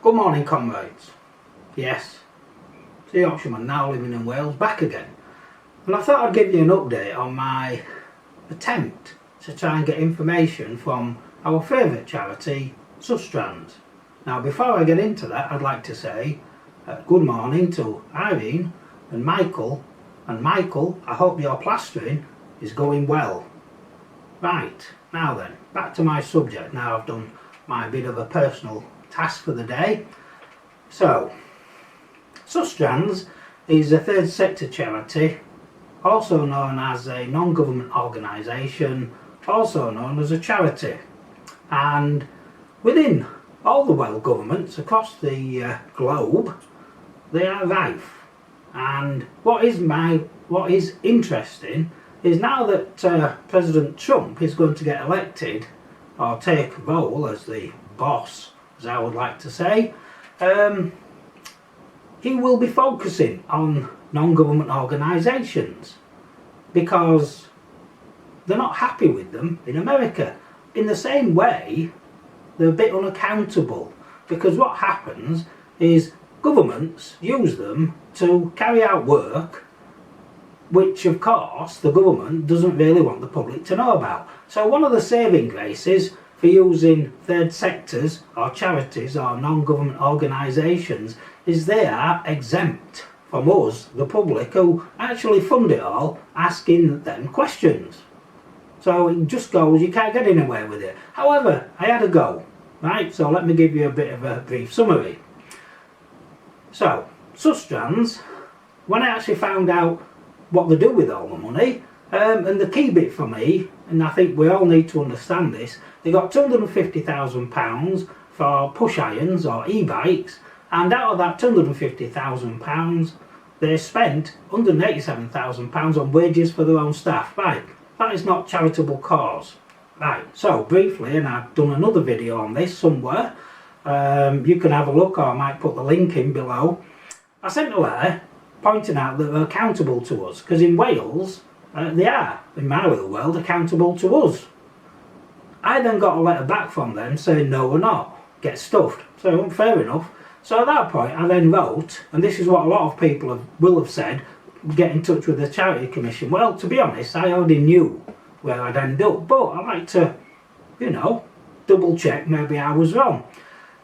Good morning, comrades. Yes, it's the Yorkshireman now living in Wales back again, and I thought I'd give you an update on my attempt to try and get information from our favourite charity, Sustrans. Now before I get into that, I'd like to say good morning to Irene and Michael, I hope your plastering is going well. Right, now then, back to my subject. Now I've done my bit of a personal task for the day. So, Sustrans is a third sector charity, also known as a non-government organisation, also known as a charity, and within all the Welsh governments across the globe they are rife. And what is interesting is now that President Trump is going to get elected, or take role as the boss, as I would like to say, he will be focusing on non-government organisations because they're not happy with them in America. In the same way, they're a bit unaccountable, because what happens is governments use them to carry out work which of course the government doesn't really want the public to know about. So one of the saving graces for using third sectors or charities or non-government organisations is they are exempt from us, the public, who actually fund it all, asking them questions. So it just goes, you can't get anywhere with it. However, I had a go, right? So let me give you a bit of a brief summary. So, Sustrans, when I actually found out what they do with all the money, and the key bit for me, and I think we all need to understand this, they got £250,000 for push irons or e-bikes, and out of that £250,000 they spent £187,000 on wages for their own staff. Right, that is not charitable cause. Right, so briefly, and I've done another video on this somewhere, you can have a look, or I might put the link in below. I sent a letter pointing out that they're accountable to us, because in Wales they are, in my little world, accountable to us. I then got a letter back from them saying no, we're not, get stuffed. So fair enough. So at that point I then wrote, and this is what a lot of people will have said, get in touch with the Charity Commission. Well, to be honest, I already knew where I'd end up, but I like to, you know, double check, maybe I was wrong.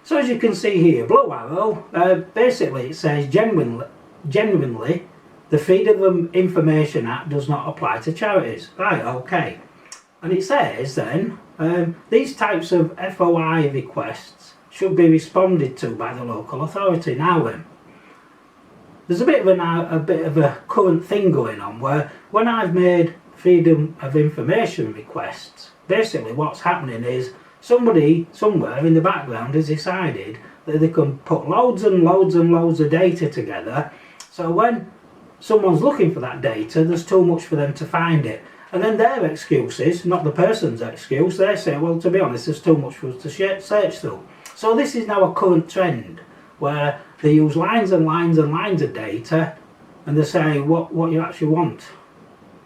So as you can see here, blue arrow, basically it says genuinely the Freedom of Information Act does not apply to charities. Right, okay. And it says then, these types of FOI requests should be responded to by the local authority. Now then, there's a bit of a current thing going on where when I've made Freedom of Information requests, basically what's happening is somebody somewhere in the background has decided that they can put loads and loads and loads of data together, so when someone's looking for that data there's too much for them to find it, and then their excuse is not the person's excuse. They say, well, to be honest, there's too much for us to search through. So this is now a current trend where they use lines and lines and lines of data and they say what you actually want.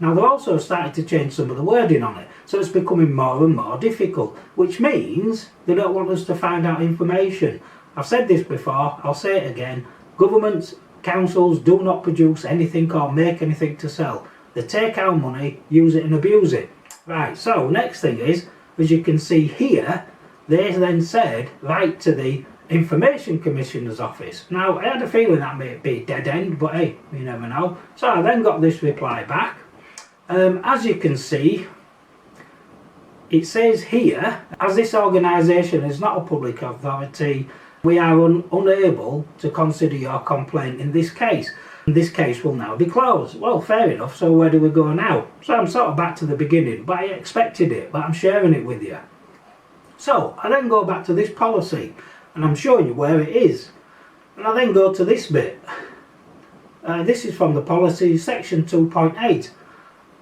Now they've also started to change some of the wording on it, so it's becoming more and more difficult, which means they don't want us to find out information. I've said this before, I'll say it again, governments, councils do not produce anything or make anything to sell. They take our money, use it and abuse it. Right, so next thing is, as you can see here, they then said, write to the Information Commissioner's office. Now I had a feeling that may be dead end, but hey, you never know. So I then got this reply back. As you can see, it says here, as this organisation is not a public authority, we are unable to consider your complaint in this case. This case will now be closed. Well, fair enough, so where do we go now? So I'm sort of back to the beginning, but I expected it, but I'm sharing it with you. So I then go back to this policy, and I'm showing you where it is. And I then go to this bit. This is from the policy, section 2.8.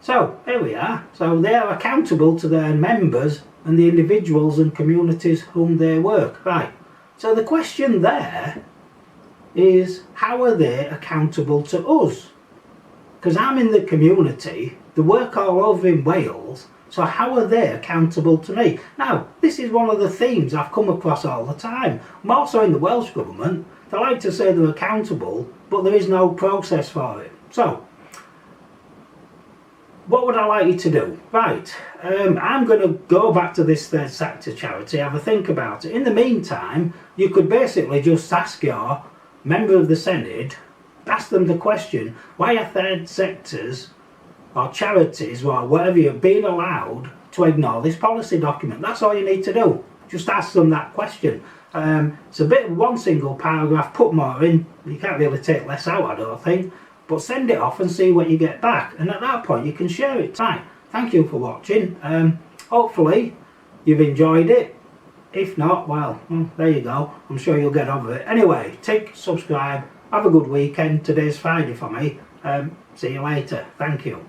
So here we are. So they are accountable to their members and the individuals and communities whom they work. Right. So the question there is, how are they accountable to us? Because I'm in the community, they work all over in Wales, So how are they accountable to me? Now, this is one of the themes I've come across all the time. More so in the Welsh Government. They like to say they're accountable, but there is no process for it. So, what would I like you to do? Right, I'm going to go back to this third sector charity, have a think about it. In the meantime, you could basically just ask your member of the Senedd, ask them the question, why are third sectors or charities or whatever you're being allowed to ignore this policy document? That's all you need to do. Just ask them that question. It's a bit of one single paragraph, put more in. You can't really take less out, I don't think. But send it off and see what you get back. And at that point you can share it. Right, thank you for watching. Hopefully you've enjoyed it. If not, well, there you go. I'm sure you'll get over it. Anyway, tick, subscribe. Have a good weekend. Today's Friday for me. See you later. Thank you.